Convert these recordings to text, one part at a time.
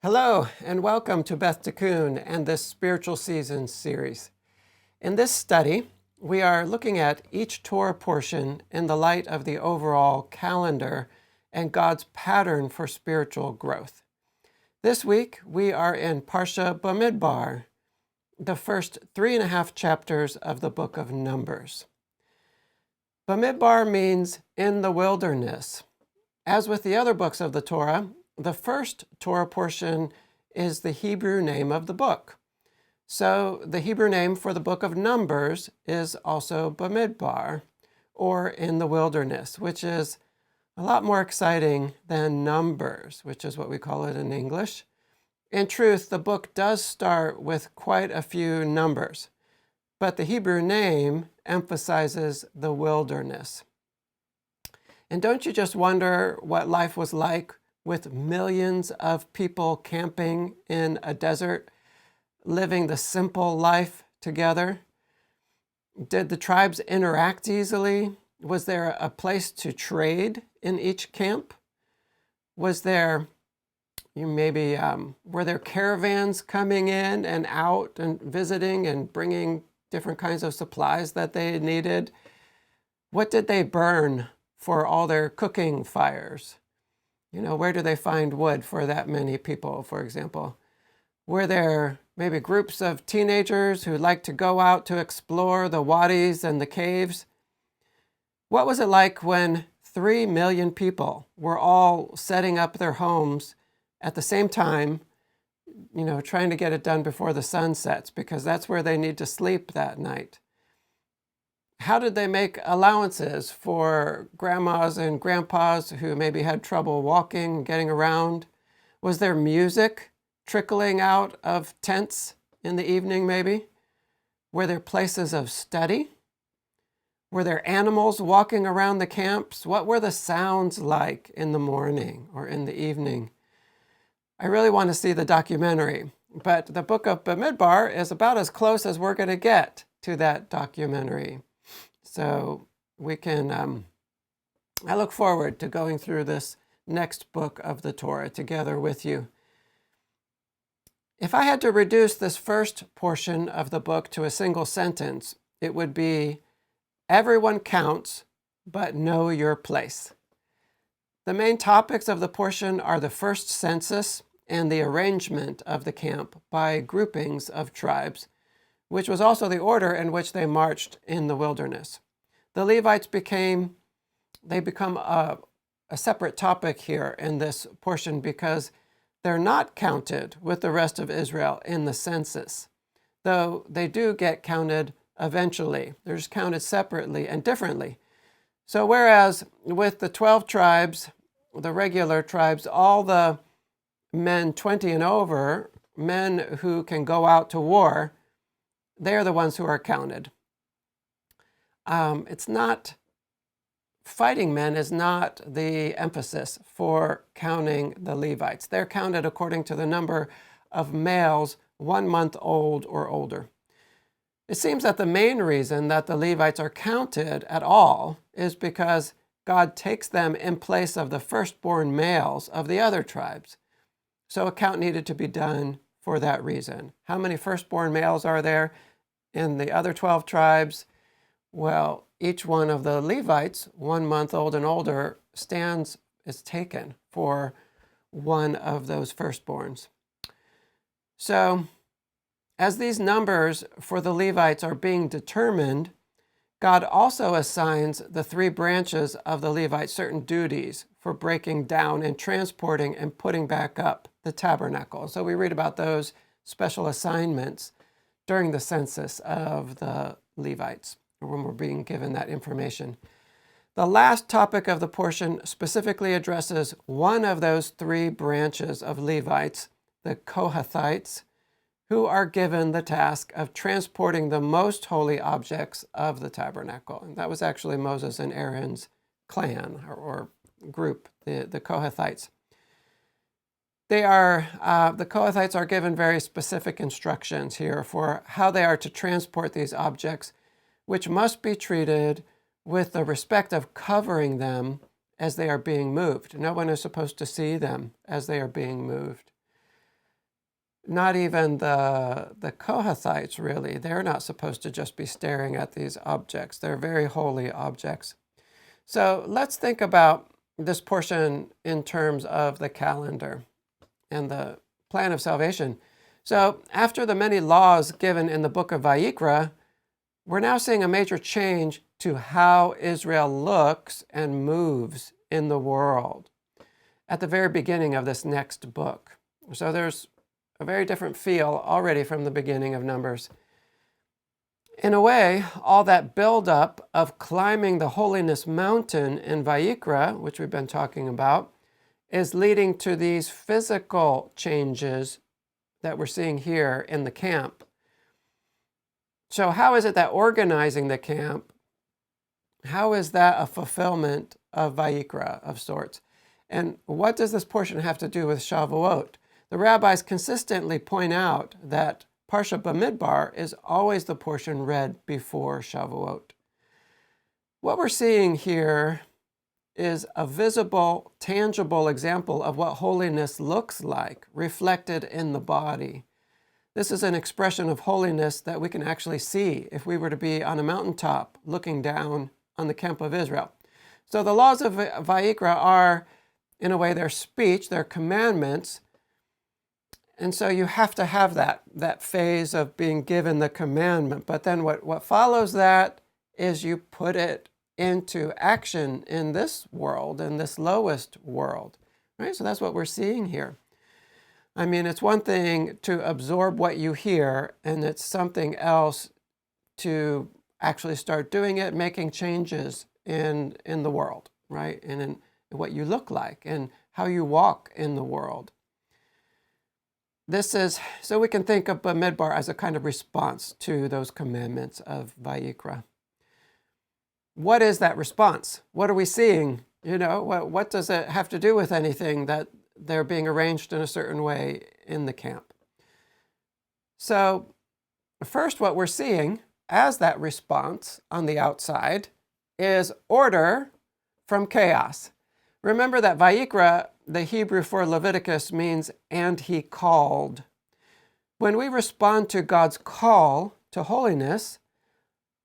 Hello, and welcome to Beth Tikkun and this Spiritual Seasons series. In this study, we are looking at each Torah portion in the light of the overall calendar and God's pattern for spiritual growth. This week, we are in Parsha Bamidbar, the first 3.5 chapters of the book of Numbers. Bamidbar means in the wilderness. As with the other books of the Torah, the first Torah portion is the Hebrew name of the book. So the Hebrew name for the book of Numbers is also Bamidbar, or in the wilderness, which is a lot more exciting than Numbers, which is what we call it in English. In truth, the book does start with quite a few numbers, but the Hebrew name emphasizes the wilderness. And don't you just wonder what life was like with millions of people camping in a desert, living the simple life together? Did the tribes interact easily? Was there a place to trade in each camp? Was there, were there caravans coming in and out and visiting and bringing different kinds of supplies that they needed? What did they burn for all their cooking fires? Where do they find wood for that many people, for example? Were there maybe groups of teenagers who liked to go out to explore the wadis and the caves? What was it like when 3 million people were all setting up their homes at the same time, trying to get it done before the sun sets, because that's where they need to sleep that night? How did they make allowances for grandmas and grandpas who maybe had trouble walking, getting around? Was there music trickling out of tents in the evening, maybe? Were there places of study? Were there animals walking around the camps? What were the sounds like in the morning or in the evening? I really want to see the documentary, but the book of Bamidbar is about as close as we're going to get to that documentary. So we can, I look forward to going through this next book of the Torah together with you. If I had to reduce this first portion of the book to a single sentence, it would be, everyone counts, but know your place. The main topics of the portion are the first census and the arrangement of the camp by groupings of tribes, which was also the order in which they marched in the wilderness. The Levites become a separate topic here in this portion because they're not counted with the rest of Israel in the census, though they do get counted eventually. They're just counted separately and differently. So whereas with the 12 tribes, the regular tribes, all the men 20 and over, men who can go out to war, they're the ones who are counted. Fighting men is not the emphasis for counting the Levites. They're counted according to the number of males 1 month old or older. It seems that the main reason that the Levites are counted at all is because God takes them in place of the firstborn males of the other tribes. So a count needed to be done for that reason. How many firstborn males are there in the other 12 tribes? Well, each one of the Levites, 1 month old and older, is taken for one of those firstborns. So, as these numbers for the Levites are being determined, God also assigns the 3 branches of the Levites certain duties for breaking down and transporting and putting back up the tabernacle. So we read about those special assignments during the census of the Levites, when we're being given that information. The last topic of the portion specifically addresses one of those 3 branches of Levites, the Kohathites, who are given the task of transporting the most holy objects of the tabernacle. And that was actually Moses and Aaron's clan or group, the Kohathites. The Kohathites are given very specific instructions here for how they are to transport these objects, which must be treated with the respect of covering them as they are being moved. No one is supposed to see them as they are being moved. not even the Kohathites, really. They're not supposed to just be staring at these objects. They're very holy objects. So let's think about this portion in terms of the calendar and the plan of salvation. So after the many laws given in the book of Vayikra, we're now seeing a major change to how Israel looks and moves in the world at the very beginning of this next book. So there's a very different feel already from the beginning of Numbers. In a way, all that buildup of climbing the holiness mountain in Vayikra, which we've been talking about, is leading to these physical changes that we're seeing here in the camp. So how is it that organizing the camp, how is that a fulfillment of Vayikra of sorts? And what does this portion have to do with Shavuot? The rabbis consistently point out that Parsha Bamidbar is always the portion read before Shavuot. What we're seeing here is a visible, tangible example of what holiness looks like, reflected in the body. This is an expression of holiness that we can actually see if we were to be on a mountaintop looking down on the camp of Israel. So the laws of Vayikra are, in a way, their speech, their commandments. And so you have to have that phase of being given the commandment. But then what follows that is you put it into action in this world, in this lowest world. Right? So that's what we're seeing here. I mean, it's one thing to absorb what you hear, and it's something else to actually start doing it, making changes in the world, right? And in what you look like and how you walk in the world. This is, so we can think of Bamidbar as a kind of response to those commandments of Vayikra. What is that response? What are we seeing? You know, what does it have to do with anything that they're being arranged in a certain way in the camp? So first, what we're seeing as that response on the outside is order from chaos. Remember that Vayikra, the Hebrew for Leviticus, means "and he called." When we respond to God's call to holiness,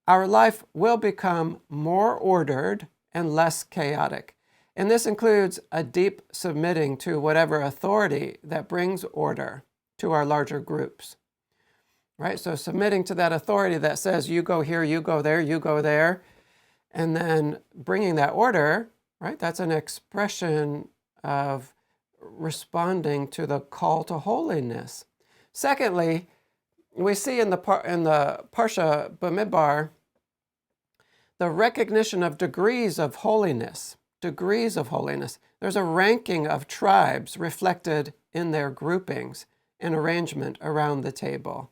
our life will become more ordered and less chaotic. And this includes a deep submitting to whatever authority that brings order to our larger groups. Right? So submitting to that authority that says, you go here, you go there, you go there, and then bringing that order, right? That's an expression of responding to the call to holiness. Secondly, we see in the Parsha Bamidbar the recognition of degrees of holiness. Degrees of holiness. There's a ranking of tribes reflected in their groupings and arrangement around the table.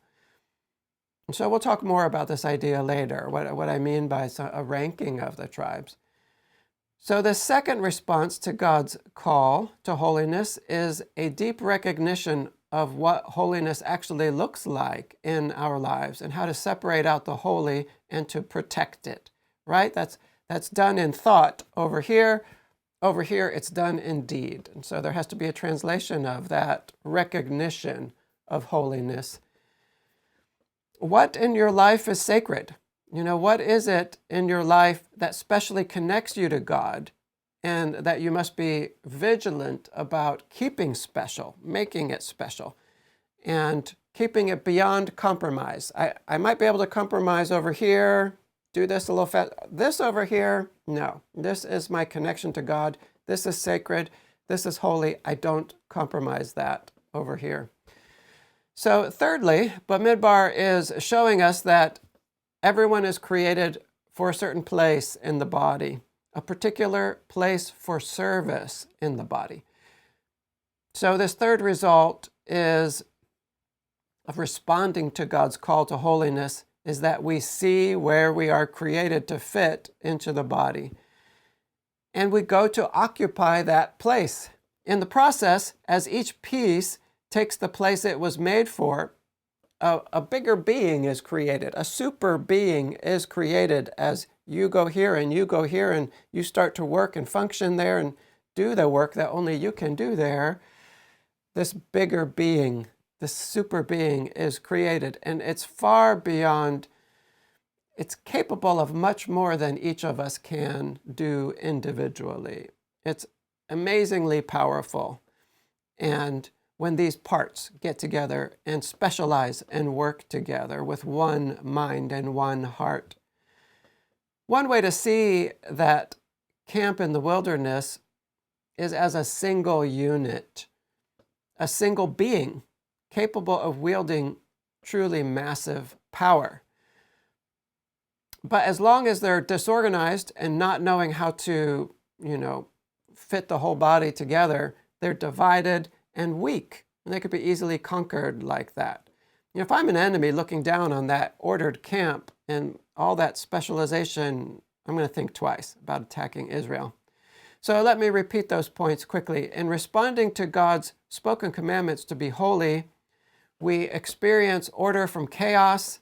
And so we'll talk more about this idea later, what I mean by a ranking of the tribes. So the second response to God's call to holiness is a deep recognition of what holiness actually looks like in our lives and how to separate out the holy and to protect it, right? That's done in thought over here. Over here, it's done in deed. And so there has to be a translation of that recognition of holiness. What in your life is sacred? You know, what is it in your life that specially connects you to God and that you must be vigilant about keeping special, making it special, and keeping it beyond compromise? I might be able to compromise over here, do this a little fast. This over here, no. This is my connection to God. This is sacred. This is holy. I don't compromise that over here. So thirdly, Bamidbar is showing us that everyone is created for a certain place in the body, a particular place for service in the body. So this third result is of responding to God's call to holiness is that we see where we are created to fit into the body. And we go to occupy that place. In the process, as each piece takes the place it was made for, a bigger being is created. A super being is created as you go here and you start to work and function there and do the work that only you can do there. This bigger being this super being is created, and it's far beyond, it's capable of much more than each of us can do individually. It's amazingly powerful. And when these parts get together and specialize and work together with one mind and one heart. One way to see that camp in the wilderness is as a single unit, a single being capable of wielding truly massive power. But as long as they're disorganized and not knowing how to, fit the whole body together, they're divided and weak, and they could be easily conquered like that. If I'm an enemy looking down on that ordered camp and all that specialization, I'm going to think twice about attacking Israel. So let me repeat those points quickly. In responding to God's spoken commandments to be holy, we experience order from chaos.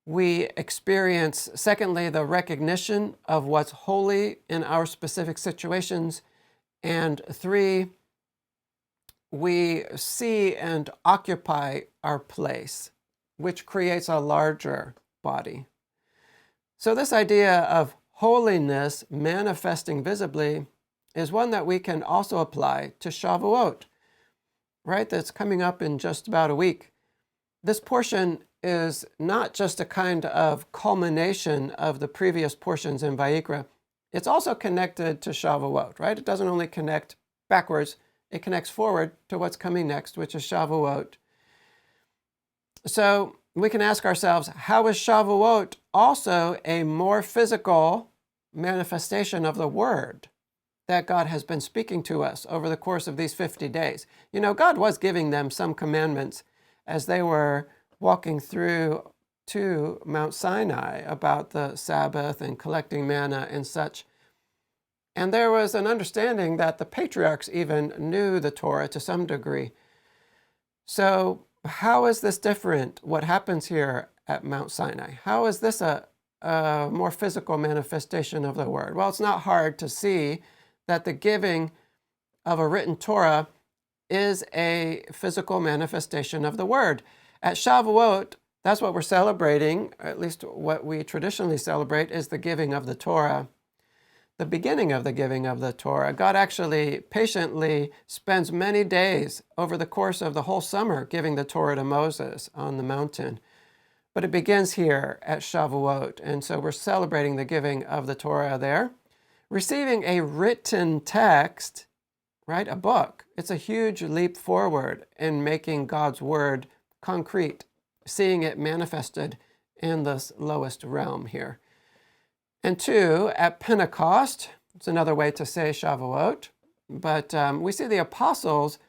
We experience, secondly, the recognition of what's holy in our specific situations. And 3, we see and occupy our place, which creates a larger body. So this idea of holiness manifesting visibly is one that we can also apply to Shavuot, right? That's coming up in just about a week. This portion is not just a kind of culmination of the previous portions in Vayikra. It's also connected to Shavuot, right? It doesn't only connect backwards, it connects forward to what's coming next, which is Shavuot. So we can ask ourselves, how is Shavuot also a more physical manifestation of the word that God has been speaking to us over the course of these 50 days? God was giving them some commandments as they were walking through to Mount Sinai about the Sabbath and collecting manna and such. And there was an understanding that the patriarchs even knew the Torah to some degree. So how is this different, what happens here at Mount Sinai? How is this a more physical manifestation of the word? Well, it's not hard to see that the giving of a written Torah is a physical manifestation of the word. At Shavuot, that's what we're celebrating, or at least what we traditionally celebrate, is the giving of the Torah. The beginning of the giving of the Torah. God actually patiently spends many days over the course of the whole summer giving the Torah to Moses on the mountain. But it begins here at Shavuot, and so we're celebrating the giving of the Torah there. Receiving a written text, right, a book, it's a huge leap forward in making God's word concrete, seeing it manifested in this lowest realm here. And 2, at Pentecost, it's another way to say Shavuot, but we see the apostles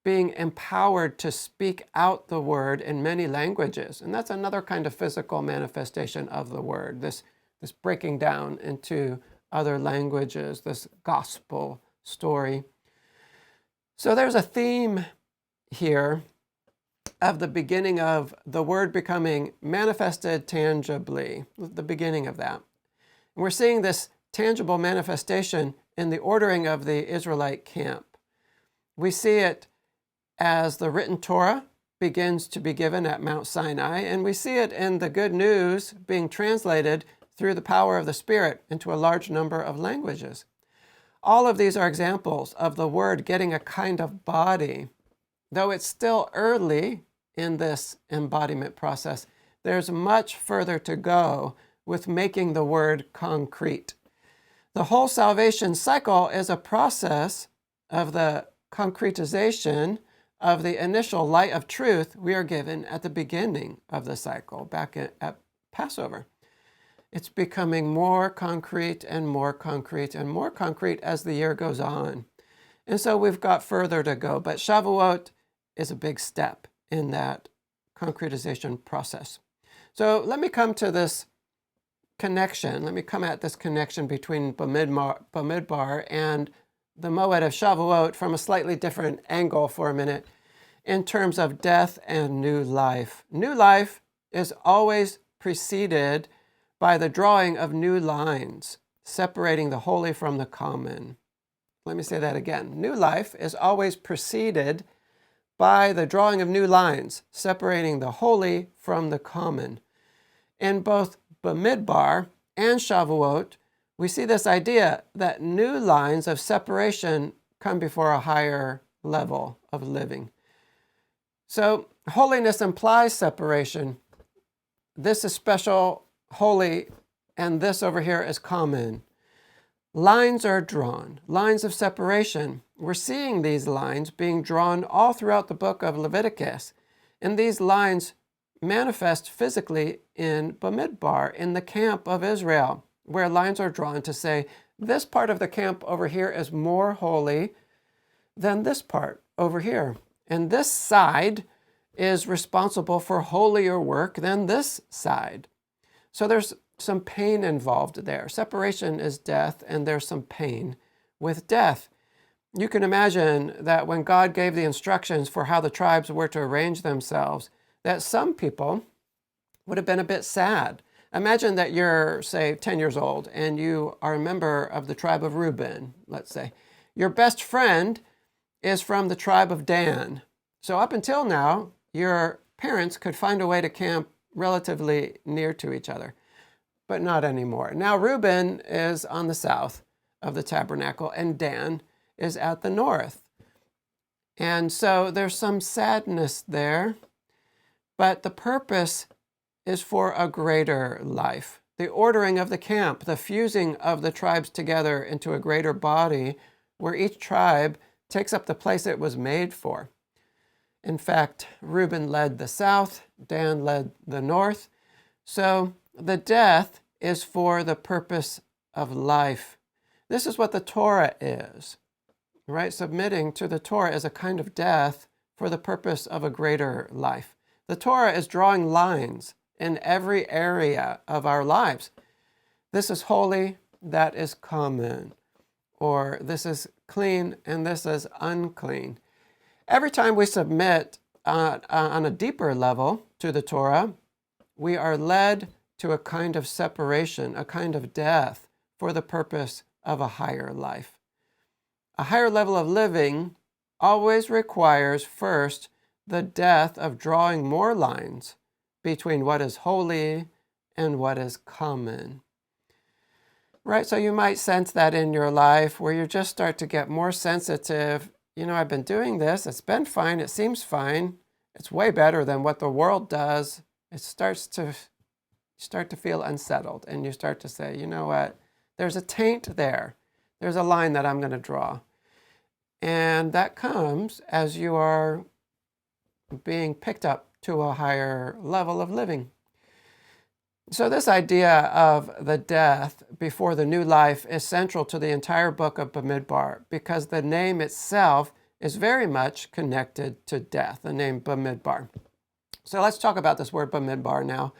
being empowered to speak out the word in many languages. And that's another kind of physical manifestation of the word, this breaking down into other languages, this gospel story. So there's a theme here of the beginning of the word becoming manifested tangibly, the beginning of that. And we're seeing this tangible manifestation in the ordering of the Israelite camp. We see it as the written Torah begins to be given at Mount Sinai, and we see it in the good news being translated through the power of the Spirit into a large number of languages. All of these are examples of the word getting a kind of body. Though it's still early in this embodiment process, there's much further to go with making the word concrete. The whole salvation cycle is a process of the concretization of the initial light of truth we are given at the beginning of the cycle, back at Passover. It's becoming more concrete and more concrete and more concrete as the year goes on. And so we've got further to go, but Shavuot is a big step in that concretization process. So let me come to this connection. Let me come at this connection between Bamidbar and the Moed of Shavuot from a slightly different angle for a minute in terms of death and new life. New life is always preceded by the drawing of new lines, separating the holy from the common. Let me say that again. New life is always preceded by the drawing of new lines, separating the holy from the common. In both Bamidbar and Shavuot, we see this idea that new lines of separation come before a higher level of living. So holiness implies separation. This is special, holy, and this over here is common. Lines are drawn, lines of separation. We're seeing these lines being drawn all throughout the book of Leviticus. And these lines manifest physically in Bamidbar, in the camp of Israel, where lines are drawn to say, this part of the camp over here is more holy than this part over here. And this side is responsible for holier work than this side. So there's some pain involved there. Separation is death, and there's some pain with death. You can imagine that when God gave the instructions for how the tribes were to arrange themselves, that some people would have been a bit sad. Imagine that you're, say, 10 years old, and you are a member of the tribe of Reuben, let's say. Your best friend is from the tribe of Dan. So up until now, your parents could find a way to camp relatively near to each other, but not anymore. Now Reuben is on the south of the tabernacle, and Dan is at the north. And so there's some sadness there, but the purpose is for a greater life. The ordering of the camp, the fusing of the tribes together into a greater body where each tribe takes up the place it was made for. In fact, Reuben led the south, Dan led the north. So the death is for the purpose of life. This is what the Torah is, right? Submitting to the Torah is a kind of death for the purpose of a greater life. The Torah is drawing lines in every area of our lives. This is holy, that is common. Or this is clean and this is unclean. Every time we submit on a deeper level to the Torah, we are led to a kind of separation, a kind of death for the purpose of a higher life. A higher level of living always requires first the death of drawing more lines between what is holy and what is common. Right? So you might sense that in your life where you just start to get more sensitive. You know, I've been doing this. It's been fine. It seems fine. It's way better than what the world does. It starts to feel unsettled. And you start to say, you know what? There's a taint there. There's a line that I'm going to draw. And that comes as you are being picked up to a higher level of living. So this idea of the death before the new life is central to the entire book of Bamidbar because the name itself is very much connected to death, the name Bamidbar. So let's talk about this word Bamidbar now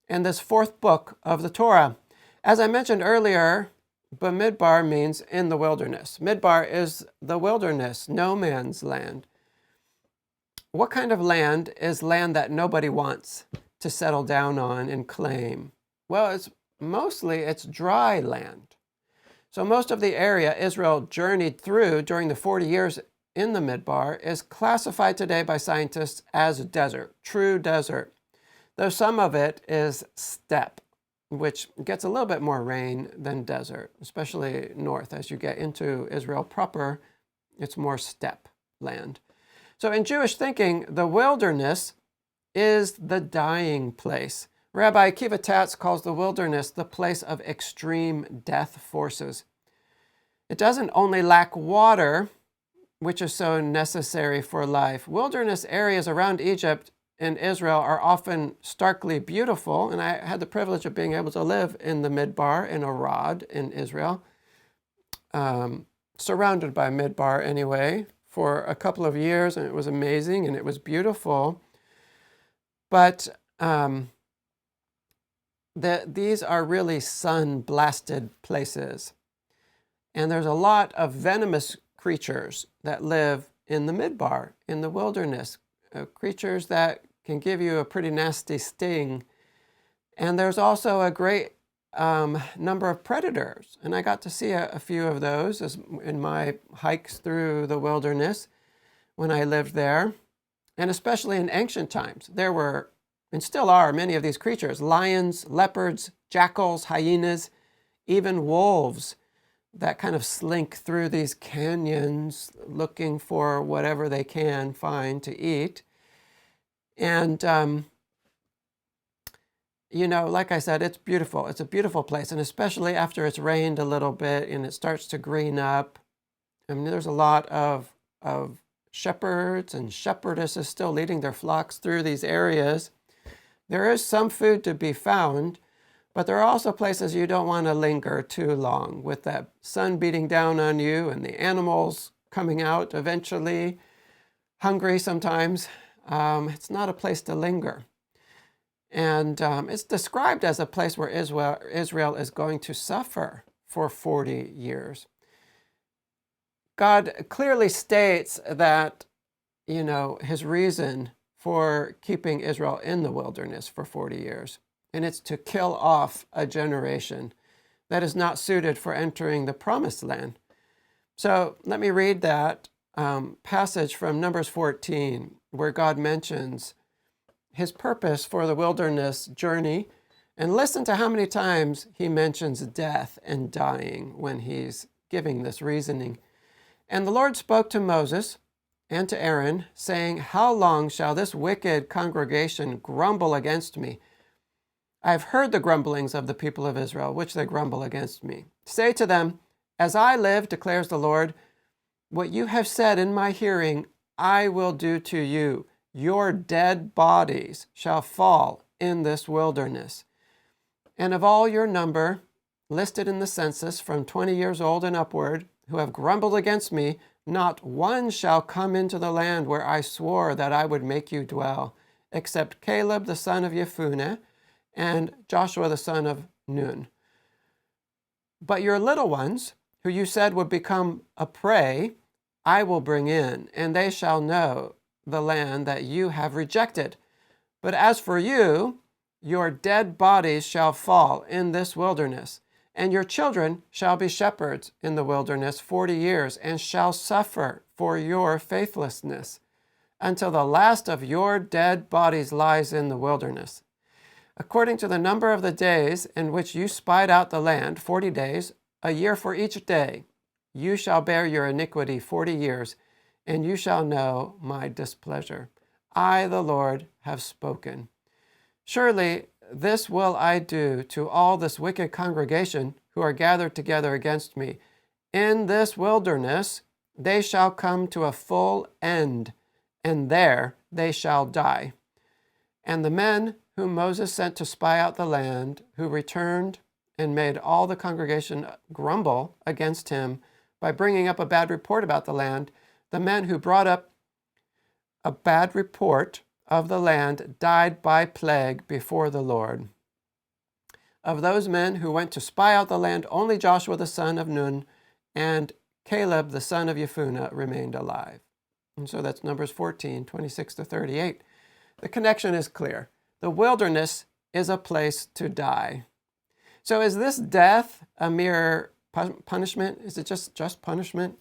and this fourth book of the Torah. As I mentioned earlier, Bamidbar means in the wilderness. Midbar is the wilderness, no man's land. What kind of land is land that nobody wants to settle down on and claim? Well, it's dry land. So most of the area Israel journeyed through during the 40 years in the Midbar is classified today by scientists as desert, true desert, though some of it is steppe, which gets a little bit more rain than desert, especially north. As you get into Israel proper, it's more steppe land. So in Jewish thinking, the wilderness is the dying place. Rabbi Akiva Tatz calls the wilderness the place of extreme death forces. It doesn't only lack water, which is so necessary for life. Wilderness areas around Egypt and Israel are often starkly beautiful, and I had the privilege of being able to live in the Midbar, in Arad, in Israel, surrounded by Midbar anyway, for a couple of years, and it was amazing, and it was beautiful. But these are really sun-blasted places. And there's a lot of venomous creatures that live in the Midbar, in the wilderness, creatures that can give you a pretty nasty sting. And there's also a great number of predators. And I got to see a few of those in my hikes through the wilderness. when I lived there, and especially in ancient times. There were, and still are, many of these creatures: lions, leopards, jackals, hyenas, even wolves that kind of slink through these canyons looking for whatever they can find to eat. And, like I said, it's beautiful. It's a beautiful place. And especially after it's rained a little bit and it starts to green up. I mean, there's a lot of shepherds and shepherdesses still leading their flocks through these areas. There is some food to be found, but there are also places you don't want to linger too long with that sun beating down on you and the animals coming out eventually, hungry sometimes. It's not a place to linger. And it's described as a place where Israel is going to suffer for 40 years. God clearly states that, his reason for keeping Israel in the wilderness for 40 years. And it's to kill off a generation that is not suited for entering the promised land. So let me read that passage from Numbers 14, where God mentions his purpose for the wilderness journey. And listen to how many times he mentions death and dying when he's giving this reasoning. And the Lord spoke to Moses and to Aaron, saying, "How long shall this wicked congregation grumble against me? I have heard the grumblings of the people of Israel, which they grumble against me. Say to them, as I live, declares the Lord, what you have said in my hearing, I will do to you. Your dead bodies shall fall in this wilderness. And of all your number, listed in the census from 20 years old and upward, who have grumbled against me, not one shall come into the land where I swore that I would make you dwell, except Caleb the son of Jephunneh and Joshua the son of Nun. But your little ones, who you said would become a prey, I will bring in, and they shall know the land that you have rejected. But as for you, your dead bodies shall fall in this wilderness, and your children shall be shepherds in the wilderness 40 years, and shall suffer for your faithlessness, until the last of your dead bodies lies in the wilderness. According to the number of the days in which you spied out the land, 40 days, a year for each day, you shall bear your iniquity 40 years, and you shall know my displeasure. I, the Lord, have spoken. Surely this will I do to all this wicked congregation who are gathered together against me. In this wilderness they shall come to a full end, and there they shall die. And the men whom Moses sent to spy out the land, who returned and made all the congregation grumble against him by bringing up a bad report about the land, the men who brought up a bad report of the land died by plague before the Lord. Of those men who went to spy out the land, only Joshua the son of Nun and Caleb the son of Jephunneh remained alive. And so that's Numbers 14, 26 to 38. The connection is clear. The wilderness is a place to die. So is this death a mere punishment? Is it just punishment?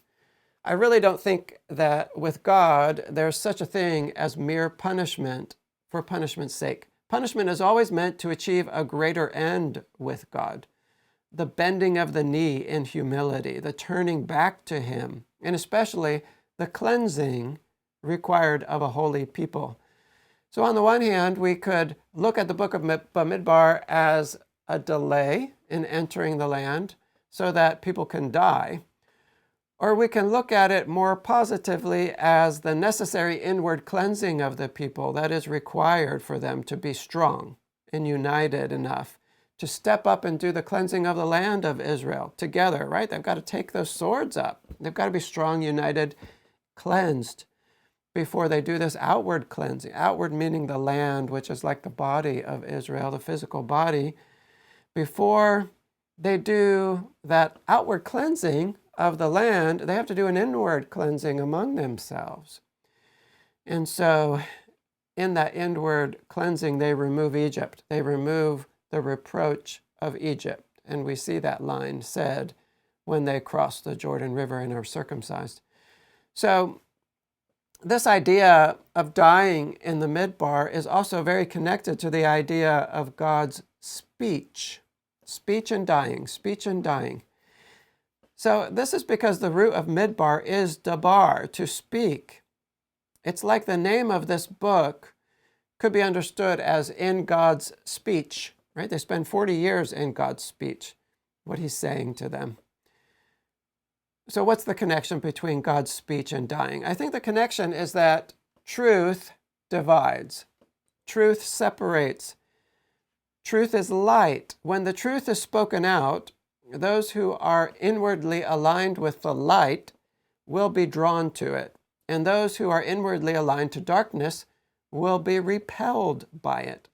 I really don't think that with God there's such a thing as mere punishment for punishment's sake. Punishment is always meant to achieve a greater end with God. The bending of the knee in humility, the turning back to him, and especially the cleansing required of a holy people. So on the one hand, we could look at the book of Bamidbar as a delay in entering the land so that people can die. Or we can look at it more positively as the necessary inward cleansing of the people that is required for them to be strong and united enough to step up and do the cleansing of the land of Israel together, right? They've got to take those swords up. They've got to be strong, united, cleansed before they do this outward cleansing. Outward meaning the land, which is like the body of Israel, the physical body. Before they do that outward cleansing of the land, they have to do an inward cleansing among themselves. And so in that inward cleansing, they remove Egypt. They remove the reproach of Egypt. And we see that line said when they cross the Jordan River and are circumcised. So This idea of dying in the Midbar is also very connected to the idea of God's speech. Speech and dying, speech and dying. So this is because the root of Midbar is dabar, to speak. It's like the name of this book could be understood as in God's speech, right? They spend 40 years in God's speech, what he's saying to them. So what's the connection between God's speech and dying? I think the connection is that truth divides. Truth separates. Truth is light. When the truth is spoken out, those who are inwardly aligned with the light will be drawn to it, and those who are inwardly aligned to darkness will be repelled by it.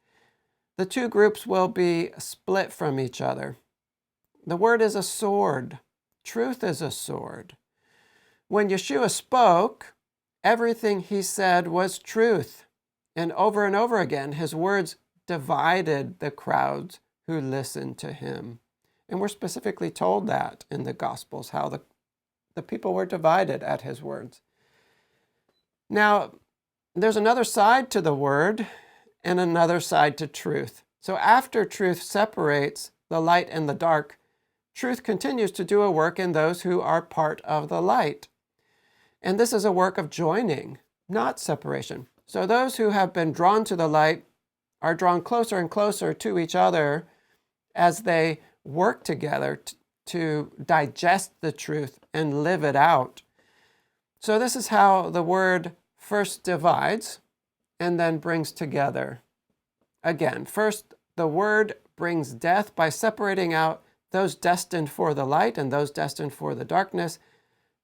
The two groups will be split from each other. The word is a sword. Truth is a sword. When Yeshua spoke, everything he said was truth. And over again, his words divided the crowds who listened to him. And we're specifically told that in the Gospels, how the people were divided at his words. Now, there's another side to the word and another side to truth. So after truth separates the light and the dark, truth continues to do a work in those who are part of the light. And this is a work of joining, not separation. So those who have been drawn to the light are drawn closer and closer to each other as they work together to digest the truth and live it out. So this is how the word first divides and then brings together. Again, first the word brings death by separating out those destined for the light and those destined for the darkness.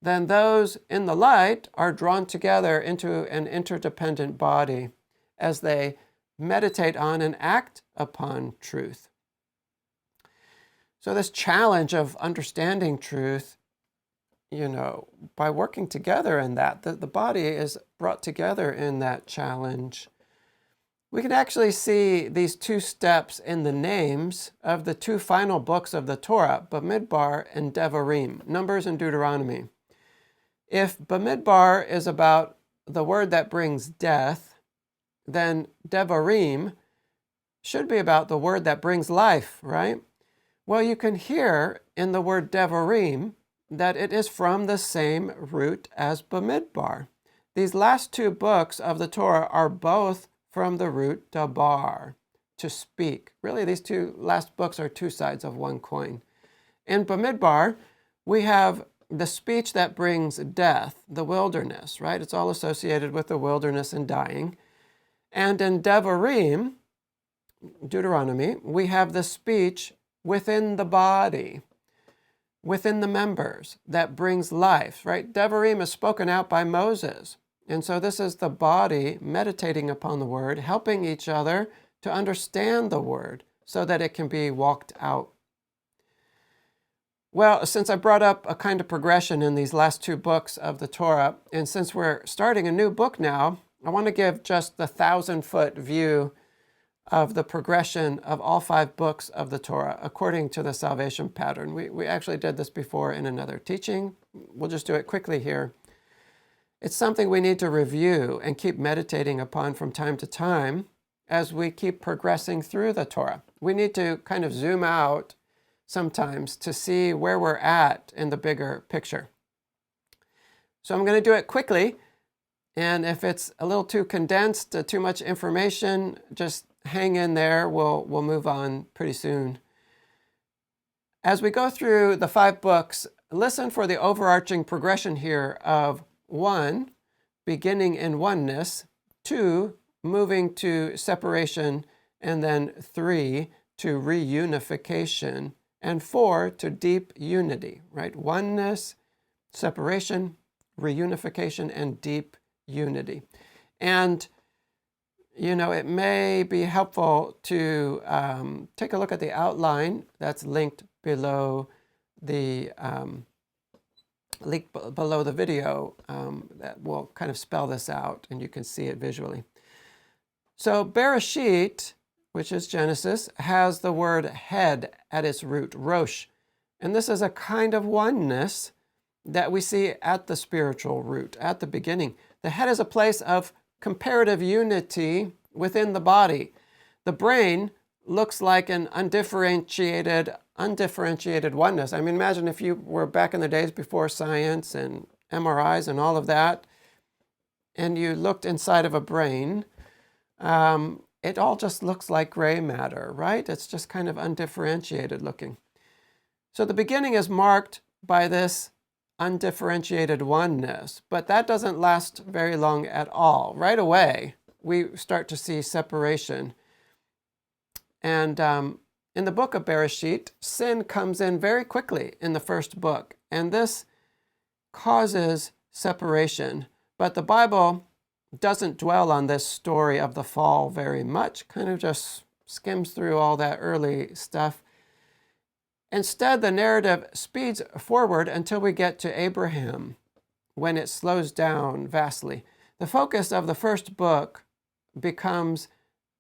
Then those in the light are drawn together into an interdependent body as they meditate on and act upon truth. So this challenge of understanding truth, by working together in that, the body is brought together in that challenge. We can actually see these two steps in the names of the two final books of the Torah, Bamidbar and Devarim, Numbers and Deuteronomy. If Bamidbar is about the word that brings death, then Devarim should be about the word that brings life, right? Well, you can hear in the word Devarim that it is from the same root as Bamidbar. These last two books of the Torah are both from the root dabar, to speak. Really, these two last books are two sides of one coin. In Bamidbar, we have the speech that brings death, the wilderness, right? It's all associated with the wilderness and dying. And in Devarim, Deuteronomy, we have the speech within the body, within the members, that brings life, right? Devarim is spoken out by Moses. And so this is the body meditating upon the word, helping each other to understand the word so that it can be walked out. Well, since I brought up a kind of progression in these last two books of the Torah, and since we're starting a new book now, I want to give just the 1,000-foot view of the progression of all 5 books of the Torah according to the salvation pattern. We actually did this before in another teaching. We'll just do it quickly here. It's something we need to review and keep meditating upon from time to time as we keep progressing through the Torah. We need to kind of zoom out sometimes to see where we're at in the bigger picture. So I'm going to do it quickly, and if it's a little too condensed, too much information, just hang in there. We'll move on pretty soon. As we go through the 5 books, listen for the overarching progression here of 1, beginning in oneness, 2, moving to separation, and then 3, to reunification, and 4, to deep unity, right? Oneness, separation, reunification, and deep unity. And, it may be helpful to take a look at the outline that's linked below the video that will kind of spell this out, and you can see it visually. So Bereshit, which is Genesis, has the word head at its root, rosh. And this is a kind of oneness that we see at the spiritual root, at the beginning. The head is a place of comparative unity within the body. The brain looks like an undifferentiated oneness. I mean, imagine if you were back in the days before science and MRIs and all of that, and you looked inside of a brain, it all just looks like gray matter, right? It's just kind of undifferentiated looking. So the beginning is marked by this undifferentiated oneness, but that doesn't last very long at all. Right away, we start to see separation. And in the book of Bereshit, sin comes in very quickly in the first book, and this causes separation. But the Bible doesn't dwell on this story of the fall very much, kind of just skims through all that early stuff. Instead, the narrative speeds forward until we get to Abraham, when it slows down vastly. The focus of the first book becomes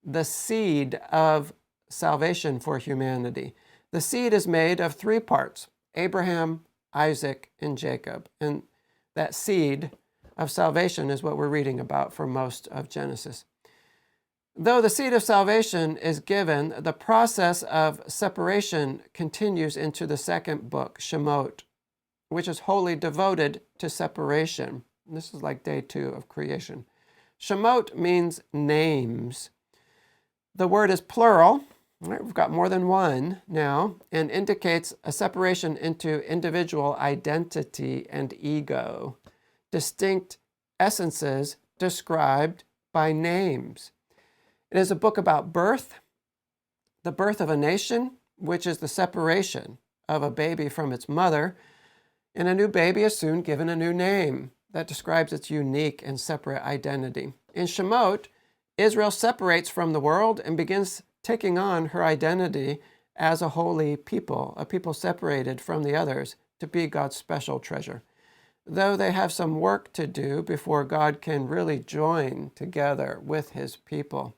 the seed of salvation for humanity. The seed is made of three parts: Abraham, Isaac, and Jacob. And that seed of salvation is what we're reading about for most of Genesis. Though the seed of salvation is given, the process of separation continues into the second book, Shemot, which is wholly devoted to separation. This is like day 2 of creation. Shemot means names. The word is plural. Right, we've got more than one now, and indicates a separation into individual identity and ego, distinct essences described by names. It is a book about birth, the birth of a nation, which is the separation of a baby from its mother, and a new baby is soon given a new name that describes its unique and separate identity. In Shemot, Israel separates from the world and begins taking on her identity as a holy people, a people separated from the others to be God's special treasure, though they have some work to do before God can really join together with his people.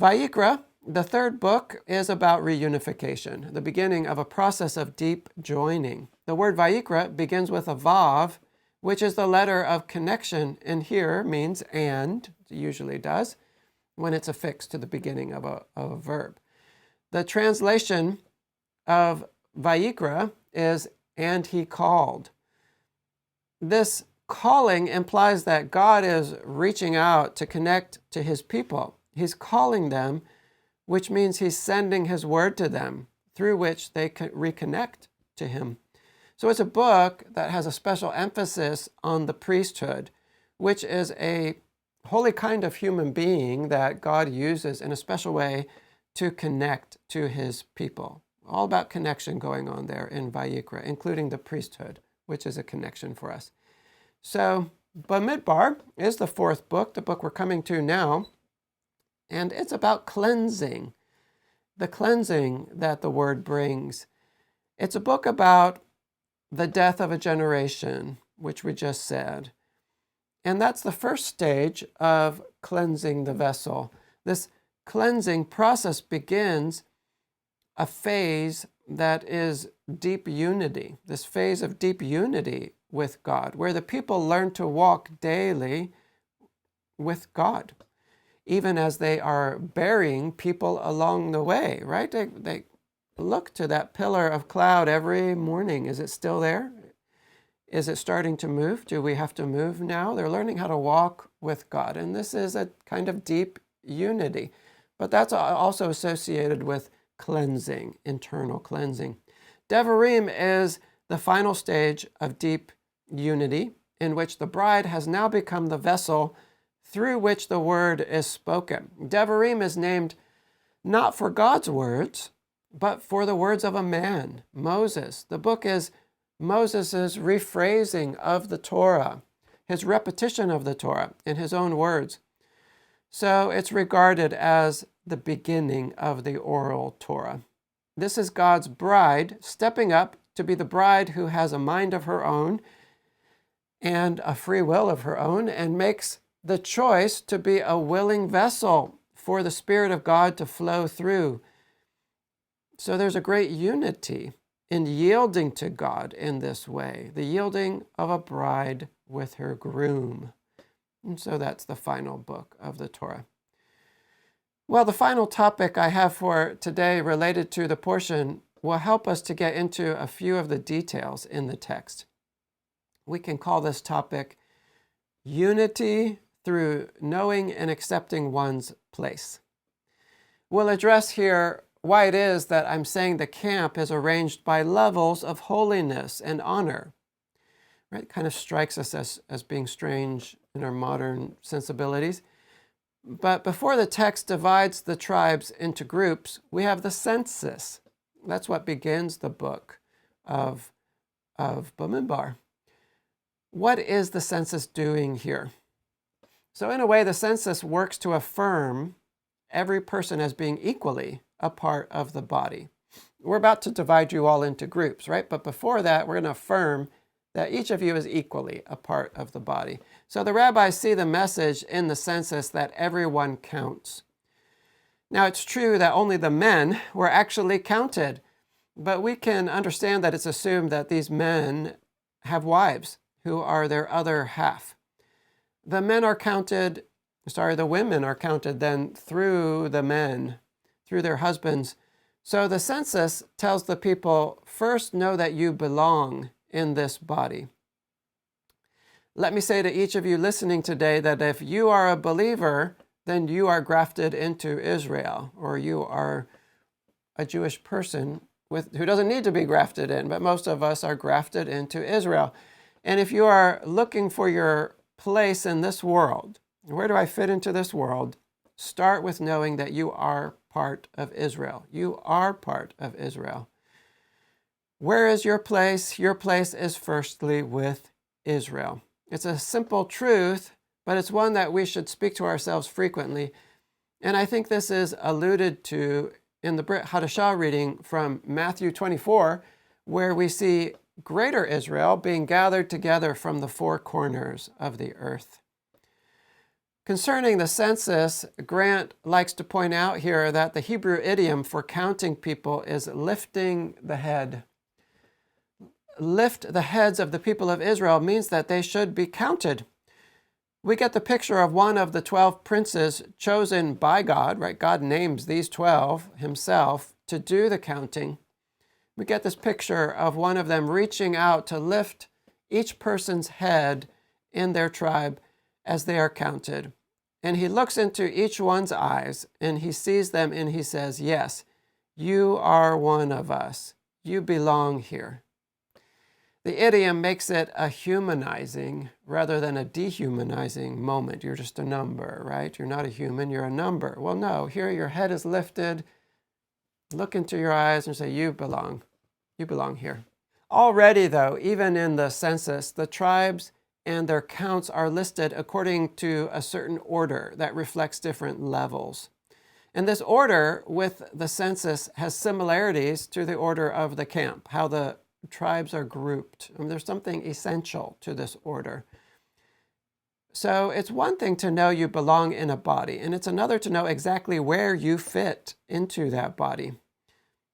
Vayikra, the third book, is about reunification, the beginning of a process of deep joining. The word Vayikra begins with a vav, which is the letter of connection, and here means and, it usually does, when it's affixed to the beginning of a verb. The translation of Vayikra is, and he called. This calling implies that God is reaching out to connect to his people. He's calling them, which means he's sending his word to them, through which they can reconnect to him. So it's a book that has a special emphasis on the priesthood, which is a holy kind of human being that God uses in a special way to connect to his people. All about connection going on there in Vayikra, including the priesthood, which is a connection for us. So Bamidbar is the fourth book, the book we're coming to now, and it's about cleansing, the cleansing that the word brings. It's a book about the death of a generation, which we just said. And that's the first stage of cleansing the vessel. This cleansing process begins a phase that is deep unity, this phase of deep unity with God, where the people learn to walk daily with God, even as they are burying people along the way, right? They look to that pillar of cloud every morning. Is it still there? Is it starting to move? Do we have to move now? They're learning how to walk with God. And this is a kind of deep unity. But that's also associated with cleansing, internal cleansing. Devarim is the final stage of deep unity, in which the bride has now become the vessel through which the word is spoken. Devarim is named not for God's words, but for the words of a man, Moses. The book is Moses' rephrasing of the Torah, his repetition of the Torah in his own words. So it's regarded as the beginning of the oral Torah. This is God's bride stepping up to be the bride who has a mind of her own and a free will of her own, and makes the choice to be a willing vessel for the Spirit of God to flow through. So there's a great unity in yielding to God in this way, the yielding of a bride with her groom. And so that's the final book of the Torah. Well, the final topic I have for today related to the portion will help us to get into a few of the details in the text. We can call this topic unity through knowing and accepting one's place. We'll address here why it is that I'm saying the camp is arranged by levels of holiness and honor. Right? It kind of strikes us as being strange in our modern sensibilities. But before the text divides the tribes into groups, we have the census. That's what begins the book of Bamidbar. What is the census doing here? So in a way, the census works to affirm every person as being equally a part of the body. We're about to divide you all into groups, right? But before that, we're going to affirm that each of you is equally a part of the body. So the rabbis see the message in the census that everyone counts. Now, it's true that only the men were actually counted, but we can understand that it's assumed that these men have wives who are their other half. The women are counted then through the men, through their husbands. So the census tells the people, first know that you belong in this body. Let me say to each of you listening today that if you are a believer, then you are grafted into Israel, or you are a Jewish person who doesn't need to be grafted in, but most of us are grafted into Israel. And if you are looking for your place in this world, where do I fit into this world? Start with knowing that you are part of Israel. You are part of Israel. Where is your place? Your place is firstly with Israel. It's a simple truth, but it's one that we should speak to ourselves frequently. And I think this is alluded to in the Brit Hadashah reading from Matthew 24, where we see greater Israel being gathered together from the four corners of the earth. Concerning the census, Grant likes to point out here that the Hebrew idiom for counting people is lifting the head. Lift the heads of the people of Israel means that they should be counted. We get the picture of one of the 12 princes chosen by God, right? God names these 12 himself to do the counting. We get this picture of one of them reaching out to lift each person's head in their tribe as they are counted. And he looks into each one's eyes and he sees them and he says, yes, you are one of us. You belong here. The idiom makes it a humanizing rather than a dehumanizing moment. You're just a number, right? You're not a human, you're a number. Well, no, here your head is lifted. Look into your eyes and say, you belong. You belong here. Already, though, even in the census, the tribes and their counts are listed according to a certain order that reflects different levels. And this order with the census has similarities to the order of the camp, how the tribes are grouped. There's something essential to this order. So it's one thing to know you belong in a body, and it's another to know exactly where you fit into that body.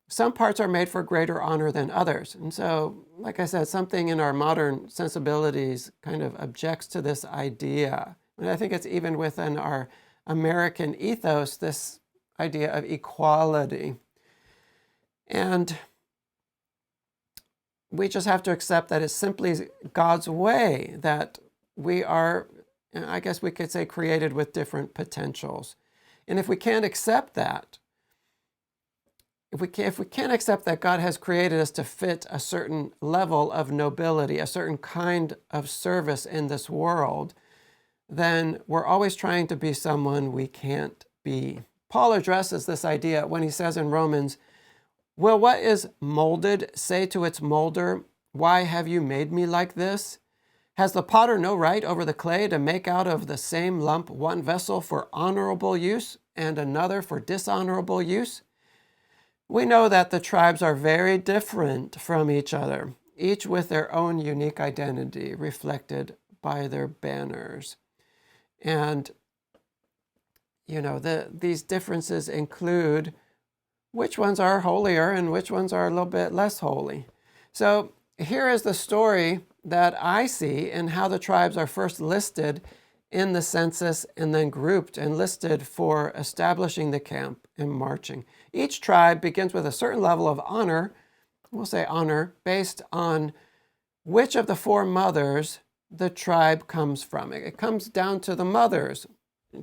Some parts are made for greater honor than others. And so, like I said, something in our modern sensibilities kind of objects to this idea. And I think it's even within our American ethos, this idea of equality. And we just have to accept that it's simply God's way that we are, I guess we could say, created with different potentials. And if we can't accept that, if we can't accept that God has created us to fit a certain level of nobility, a certain kind of service in this world, then we're always trying to be someone we can't be. Paul addresses this idea when he says in Romans, will what is molded say to its molder, why have you made me like this? Has the potter no right over the clay to make out of the same lump one vessel for honorable use and another for dishonorable use? We know that the tribes are very different from each other, each with their own unique identity reflected by their banners. And, these differences include which ones are holier and which ones are a little bit less holy. So here is the story that I see in how the tribes are first listed in the census and then grouped and listed for establishing the camp and marching. Each tribe begins with a certain level of honor, we'll say honor, based on which of the four mothers the tribe comes from. It comes down to the mothers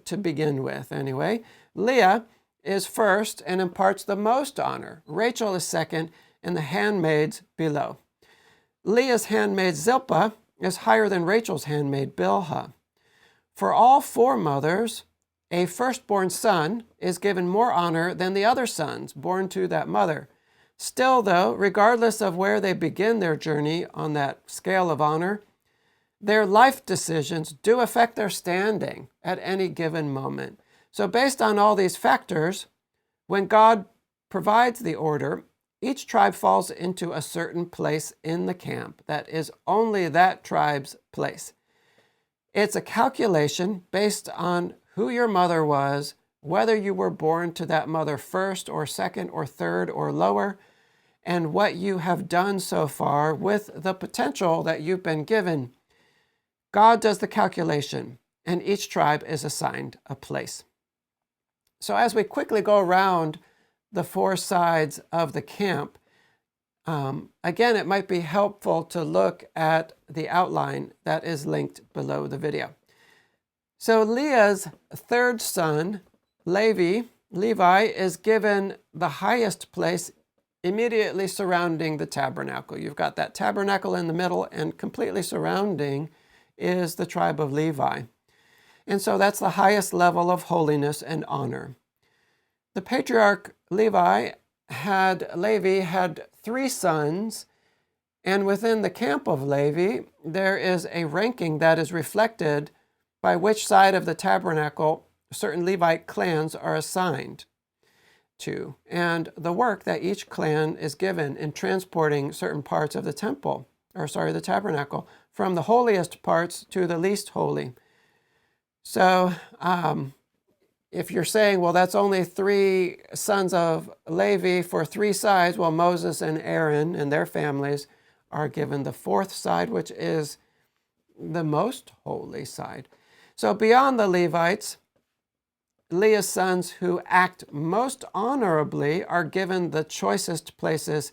to begin with, anyway. Leah is first and imparts the most honor. Rachel is second, and the handmaids below. Leah's handmaid Zilpah is higher than Rachel's handmaid Bilhah. For all four mothers, a firstborn son is given more honor than the other sons born to that mother. Still, though, regardless of where they begin their journey on that scale of honor, their life decisions do affect their standing at any given moment. So based on all these factors, when God provides the order, each tribe falls into a certain place in the camp that is only that tribe's place. It's a calculation based on who your mother was, whether you were born to that mother first or second or third or lower, and what you have done so far with the potential that you've been given. God does the calculation, and each tribe is assigned a place. So as we quickly go around the four sides of the camp, again, it might be helpful to look at the outline that is linked below the video. So Leah's third son, Levi, is given the highest place immediately surrounding the tabernacle. You've got that tabernacle in the middle, and completely surrounding is the tribe of Levi. And so that's the highest level of holiness and honor. The patriarch Levi had 3 sons, and within the camp of Levi, there is a ranking that is reflected by which side of the tabernacle certain Levite clans are assigned to, and the work that each clan is given in transporting certain parts of the the tabernacle, from the holiest parts to the least holy. So, if you're saying, well, that's only 3 sons of Levi for 3 sides, well, Moses and Aaron and their families are given the 4th side, which is the most holy side. So beyond the Levites, Leah's sons who act most honorably are given the choicest places,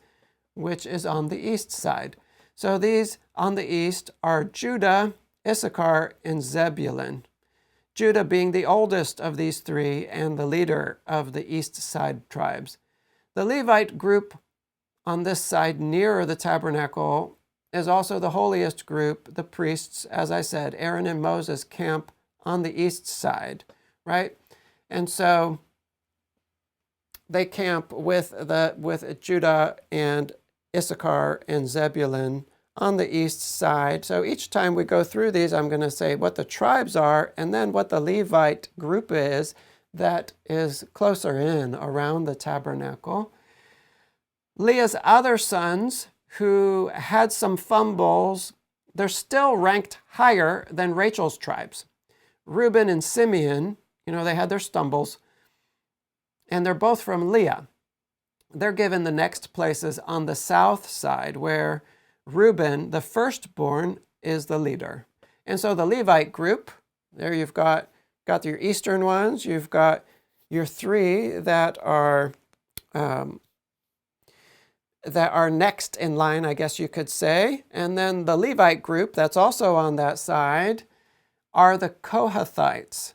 which is on the east side. So these on the east are Judah, Issachar, and Zebulun. Judah being the oldest of these 3 and the leader of the east side tribes. The Levite group on this side nearer the tabernacle is also the holiest group. The priests, as I said, Aaron and Moses, camp on the east side, right? And so they camp with Judah and Issachar and Zebulun on the east side. So each time we go through these, I'm going to say what the tribes are and then what the Levite group is that is closer in around the tabernacle. Leah's other sons who had some fumbles, they're still ranked higher than Rachel's tribes. Reuben and Simeon, they had their stumbles, and they're both from Leah. They're given the next places on the south side, where Reuben, the firstborn, is the leader. And so the Levite group, there you've got your eastern ones, you've got your 3 that are next in line, I guess you could say. And then the Levite group that's also on that side are the Kohathites.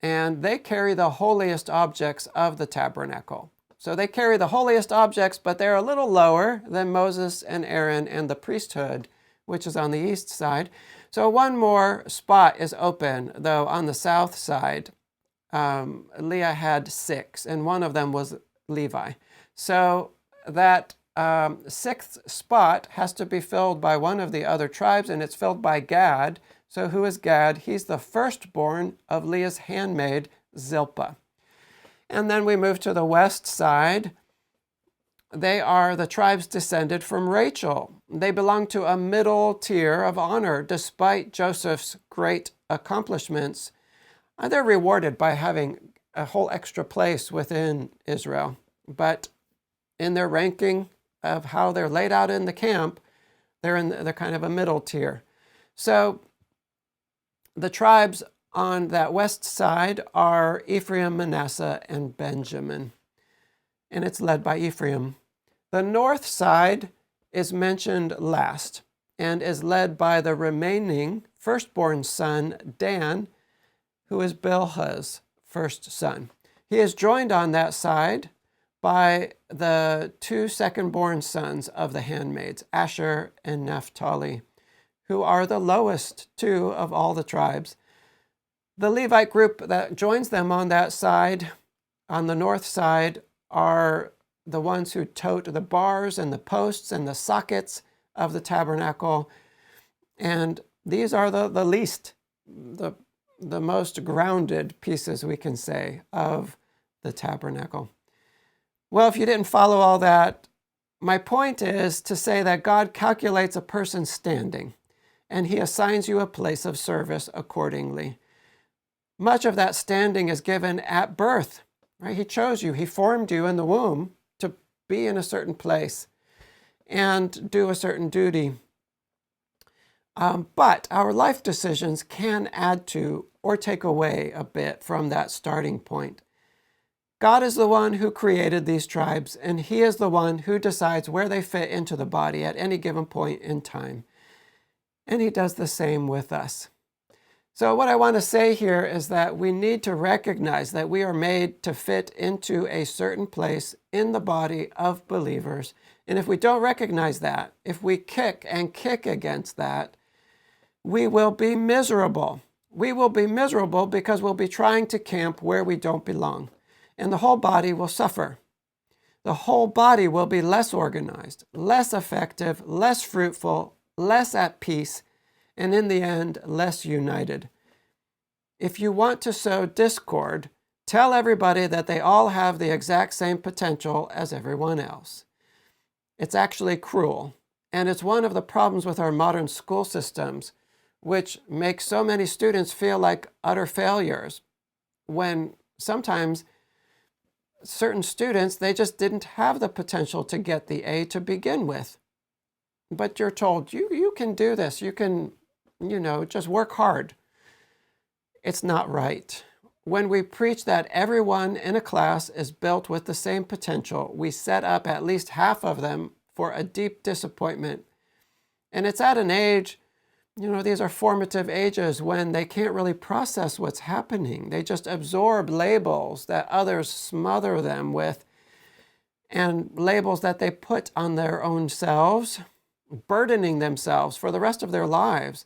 And they carry the holiest objects of the tabernacle. So they carry the holiest objects, but they're a little lower than Moses and Aaron and the priesthood, which is on the east side. So one more spot is open, though, on the south side. Leah had 6, and one of them was Levi. So that 6th spot has to be filled by one of the other tribes, and it's filled by Gad. So who is Gad? He's the firstborn of Leah's handmaid, Zilpah. And then we move to the west side. They are the tribes descended from Rachel. They belong to a middle tier of honor, despite Joseph's great accomplishments. They're rewarded by having a whole extra place within Israel. but in their ranking of how they're laid out in the camp, they're kind of a middle tier. So the tribes on that west side are Ephraim, Manasseh, and Benjamin, and it's led by Ephraim. The north side is mentioned last and is led by the remaining firstborn son, Dan, who is Bilhah's first son. He is joined on that side by the two second-born sons of the handmaids, Asher and Naphtali, who are the lowest two of all the tribes. The Levite group that joins them on that side, on the north side, are the ones who tote the bars and the posts and the sockets of the tabernacle. And these are the least, the most grounded pieces, we can say, of the tabernacle. Well, if you didn't follow all that, my point is to say that God calculates a person's standing, and he assigns you a place of service accordingly. Much of that standing is given at birth, right? He chose you. He formed you in the womb to be in a certain place and do a certain duty. But our life decisions can add to or take away a bit from that starting point. God is the one who created these tribes, and he is the one who decides where they fit into the body at any given point in time. And he does the same with us. So what I want to say here is that we need to recognize that we are made to fit into a certain place in the body of believers. And if we don't recognize that, if we kick against that, we will be miserable. We will be miserable because we'll be trying to camp where we don't belong. And the whole body will suffer. The whole body will be less organized, less effective, less fruitful, less at peace, and in the end, less united. If you want to sow discord, tell everybody that they all have the exact same potential as everyone else. It's actually cruel, and it's one of the problems with our modern school systems, which make so many students feel like utter failures, when sometimes certain students, they just didn't have the potential to get the A to begin with. But you're told, you can do this. You can, just work hard. It's not right. When we preach that everyone in a class is built with the same potential, we set up at least half of them for a deep disappointment. And it's at an age, these are formative ages when they can't really process what's happening. They just absorb labels that others smother them with, and labels that they put on their own selves, burdening themselves for the rest of their lives.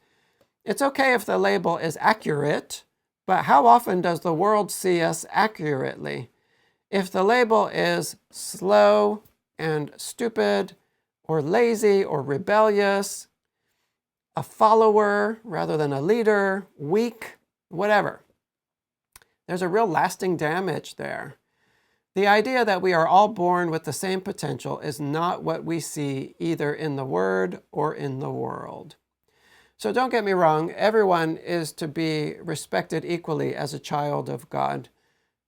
It's okay if the label is accurate, but how often does the world see us accurately? If the label is slow and stupid or lazy or rebellious, a follower rather than a leader, weak, whatever, there's a real lasting damage there. The idea that we are all born with the same potential is not what we see either in the Word or in the world. So don't get me wrong, everyone is to be respected equally as a child of God,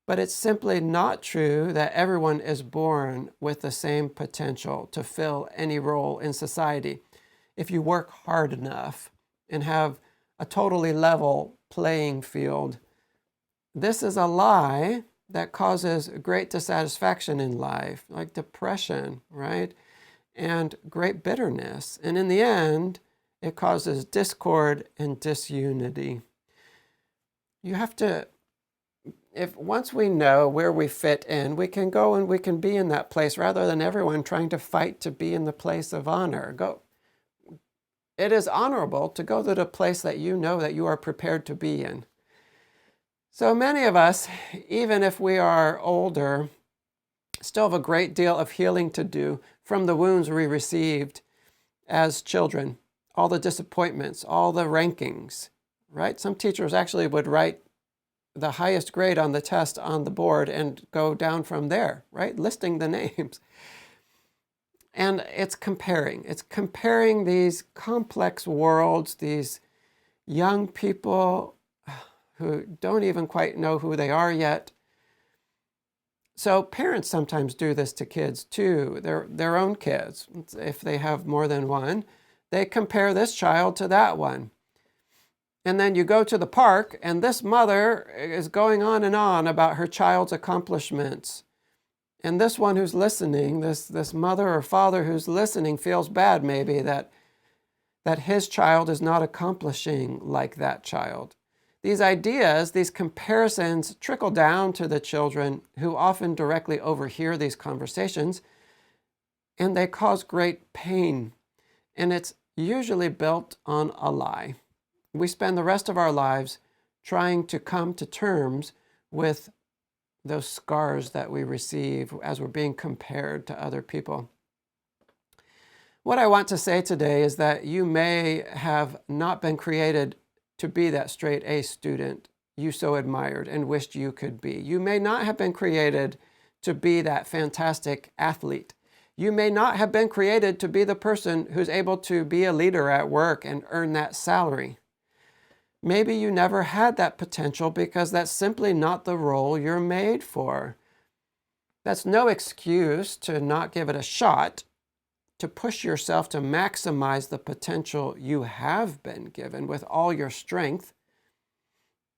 but it's simply not true that everyone is born with the same potential to fill any role in society if you work hard enough and have a totally level playing field. This is a lie that causes great dissatisfaction in life, like depression, right? And great bitterness. And in the end, it causes discord and disunity. You have to, once we know where we fit in, we can go and we can be in that place rather than everyone trying to fight to be in the place of honor. It is honorable to go to the place that you know that you are prepared to be in. So many of us, even if we are older, still have a great deal of healing to do from the wounds we received as children, all the disappointments, all the rankings, right? Some teachers actually would write the highest grade on the test on the board and go down from there, right? Listing the names. And it's comparing these complex worlds, these young people who don't even quite know who they are yet. So parents sometimes do this to kids too, their own kids. If they have more than one, they compare this child to that one. And then you go to the park, and this mother is going on and on about her child's accomplishments. And this one who's listening, this mother or father who's listening, feels bad maybe that his child is not accomplishing like that child. These ideas, these comparisons trickle down to the children who often directly overhear these conversations, and they cause great pain. And it's usually built on a lie. We spend the rest of our lives trying to come to terms with those scars that we receive as we're being compared to other people. What I want to say today is that you may have not been created to be that straight A student you so admired and wished you could be. You may not have been created to be that fantastic athlete. You may not have been created to be the person who's able to be a leader at work and earn that salary. Maybe you never had that potential because that's simply not the role you're made for. That's no excuse to not give it a shot, to push yourself to maximize the potential you have been given with all your strength.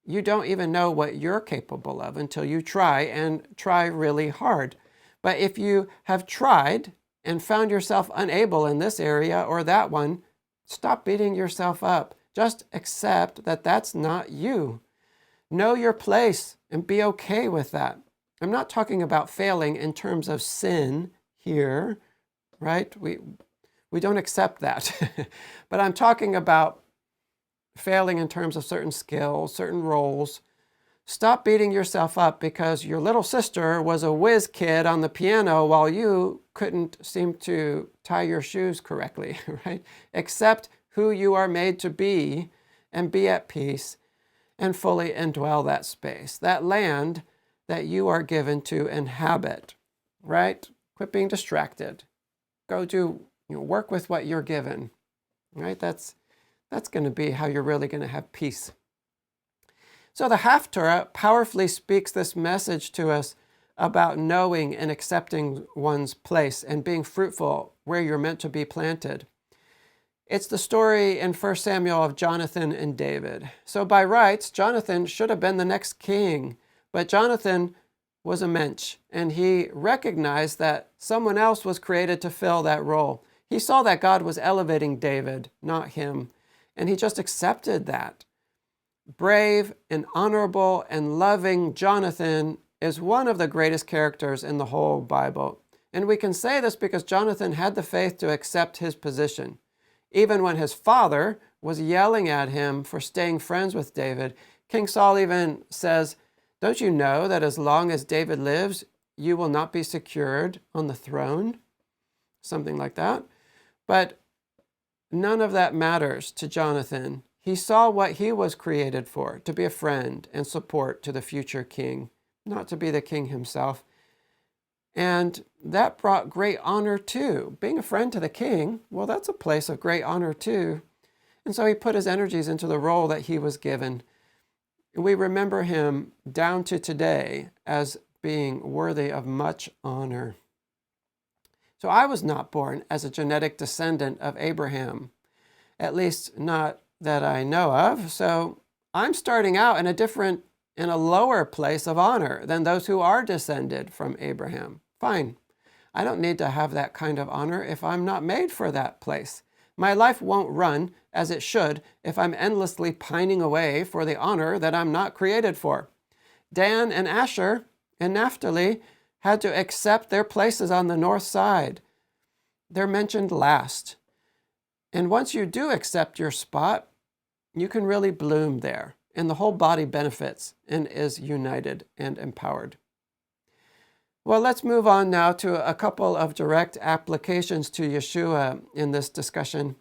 You don't even know what you're capable of until you try, and try really hard. But if you have tried and found yourself unable in this area or that one, stop beating yourself up. Just accept that that's not you. Know your place and be okay with that. I'm not talking about failing in terms of sin here, right? We don't accept that. But I'm talking about failing in terms of certain skills, certain roles. Stop beating yourself up because your little sister was a whiz kid on the piano while you couldn't seem to tie your shoes correctly, right? Accept who you are made to be and be at peace and fully indwell that space, that land that you are given to inhabit, right? Quit being distracted. Go do, work with what you're given, right? That's going to be how you're really going to have peace. So the Haftarah powerfully speaks this message to us about knowing and accepting one's place and being fruitful where you're meant to be planted. It's the story in 1 Samuel of Jonathan and David. So by rights, Jonathan should have been the next king, but Jonathan was a mensch, and he recognized that someone else was created to fill that role. He saw that God was elevating David, not him, and he just accepted that. Brave and honorable and loving Jonathan is one of the greatest characters in the whole Bible. And we can say this because Jonathan had the faith to accept his position. Even when his father was yelling at him for staying friends with David, King Saul even says, "Don't you know that as long as David lives, you will not be secured on the throne?" Something like that. But none of that matters to Jonathan. He saw what he was created for, to be a friend and support to the future king, not to be the king himself. And that brought great honor too. Being a friend to the king, well, that's a place of great honor too. And so he put his energies into the role that he was given. We remember him down to today as being worthy of much honor. So I was not born as a genetic descendant of Abraham, at least not that I know of. So I'm starting out in a lower place of honor than those who are descended from Abraham. Fine. I don't need to have that kind of honor if I'm not made for that place. My life won't run as it should if I'm endlessly pining away for the honor that I'm not created for. Dan and Asher and Naphtali had to accept their places on the north side. They're mentioned last. And once you do accept your spot, you can really bloom there, and the whole body benefits and is united and empowered. Well, let's move on now to a couple of direct applications to Yeshua in this discussion,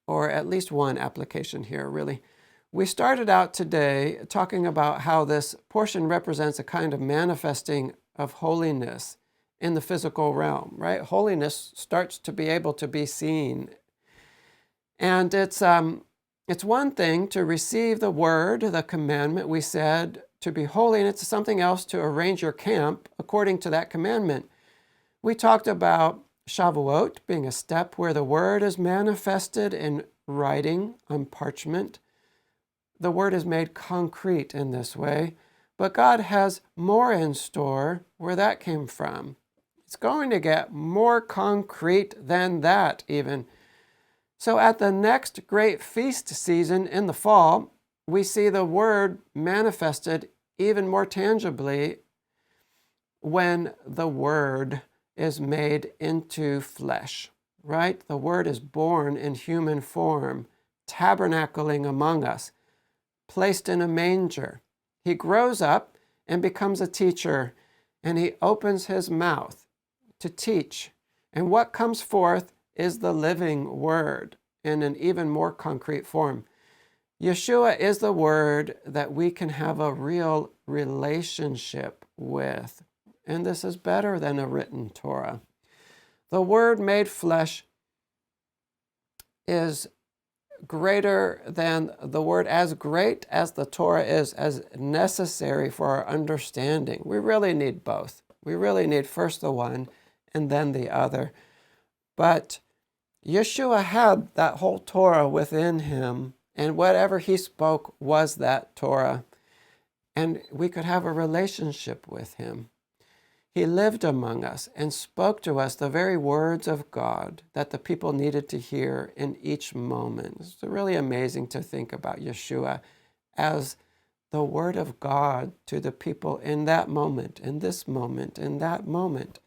or at least one application here, really. We started out today talking about how this portion represents a kind of manifesting of holiness in the physical realm, right? Holiness starts to be able to be seen. And it's one thing to receive the word, the commandment we said to be holy, and it's something else to arrange your camp according to that commandment. We talked about Shavuot being a step where the word is manifested in writing on parchment. The word is made concrete in this way, but God has more in store where that came from. It's going to get more concrete than that even. So at the next great feast season in the fall, we see the word manifested even more tangibly when the word is made into flesh, right? The word is born in human form, tabernacling among us, placed in a manger. He grows up and becomes a teacher, and he opens his mouth to teach. And what comes forth is the living word in an even more concrete form. Yeshua is the word that we can have a real relationship with. And this is better than a written Torah. The word made flesh is greater than the word, as great as the Torah is, as necessary for our understanding. We really need both. We really need first the one and then the other. But Yeshua had that whole Torah within him, and whatever he spoke was that Torah. And we could have a relationship with him. He lived among us and spoke to us the very words of God that the people needed to hear in each moment. It's really amazing to think about Yeshua as the word of God to the people in that moment, in this moment, in that moment.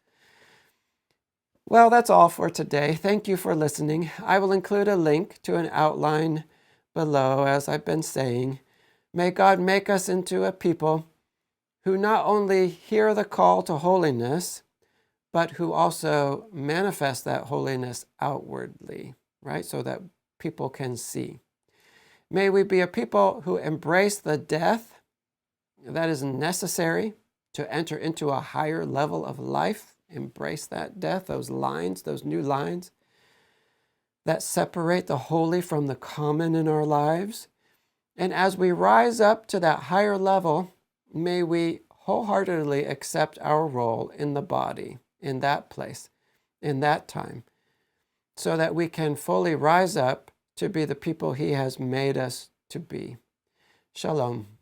Well, that's all for today. Thank you for listening. I will include a link to an outline below, as I've been saying. May God make us into a people who not only hear the call to holiness, but who also manifest that holiness outwardly, right? So that people can see. May we be a people who embrace the death that is necessary to enter into a higher level of life. Embrace that death, those lines, those new lines that separate the holy from the common in our lives. And as we rise up to that higher level, may we wholeheartedly accept our role in the body, in that place, in that time, so that we can fully rise up to be the people he has made us to be. Shalom.